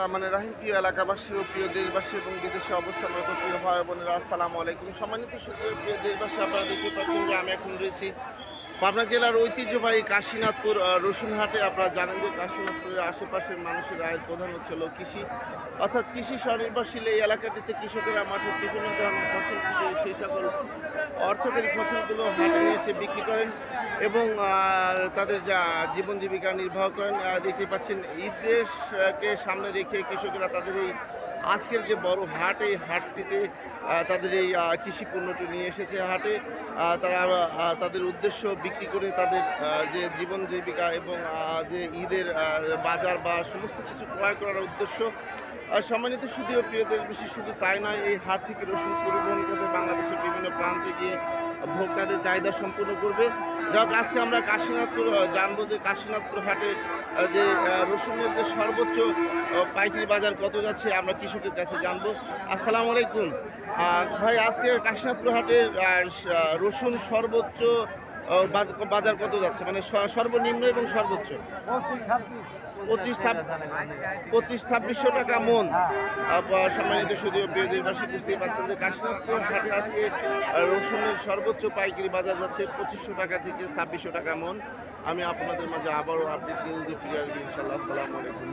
রহমানির রহিম। প্রিয় এলাকাবাসী ও প্রিয় দেশবাসী এবং বিদেশে অবস্থানরত প্রিয় ভাই বোনেরা, আসসালামু আলাইকুম। সম্মানিত সুপ্রিয় প্রিয় দেশবাসী, আপনারা দেখতে পাচ্ছেন যে আমি এখন রয়েছি পাবনা জেলার ঐতিহ্যবাহী কাশীনাথপুর রসুনহাটে। আপনারা জানেন যে কাশীনাথপুরের আশেপাশের মানুষের আয়ের প্রধান হচ্ছে হলো কৃষি, অর্থাৎ কৃষি স্বনির্ভরশীল এই এলাকাটিতে কৃষকেরা মাঠের বিভিন্ন ধরনের ফসল থেকে সেই সকল অর্থকরী ফসলগুলো হাটে নিয়ে এসে বিক্রি করেন এবং তাদের যা জীবন জীবিকা নির্বাহ করেন। দেখতে পাচ্ছেন ঈদকে সামনে রেখে কৃষকেরা তাদের এই আজকের যে বড় হাট, এই হাটটিতে তাদের এই কৃষি পণ্যটি নিয়ে এসেছে হাটে। তারা তাদের উদ্দেশ্য বিক্রি করে তাদের যে জীবন জীবিকা এবং যে ঈদের বাজার বা সমস্ত কিছু ক্রয় করার উদ্দেশ্য। সম্মানিত সুদীয় প্রিয় দেশবাসী, শুধু তাই নয়, এই হাট থেকে রসুন পরিবহন করে বাংলাদেশের বিভিন্ন প্রান্তে গিয়ে ভোক্তাদের চাহিদা সম্পূর্ণ করবে। যাক, আজকে আমরা কাশীনাথপুর জানবো যে কাশীনাথপুর হাটে যে রসুনের যে সর্বোচ্চ পাইকারি বাজার কত যাচ্ছে, আমরা কৃষকের কাছে জানবো। আসসালামু আলাইকুম ভাই, আজকে কাশীনাথপুর হাটের রসুন সর্বোচ্চ বাজার কত যাচ্ছে, মানে সর্বনিম্ন এবং সর্বোচ্চ? 25-2600 টাকা মন। সম্মানিত সুদীয় প্রিয় দেশবাসী, বুঝতেই পারছেন যে কাশীনাথপুর হাটে আজকে রসুনের সর্বোচ্চ পাইকারি বাজার যাচ্ছে 2500 টাকা থেকে 2600 টাকা মন। আমি আপনাদের মাঝে আবারও আপডেট নিউজ দিয়ে ফিরে আসবো ইনশাল্লাহ। আসসালামু আলাইকুম।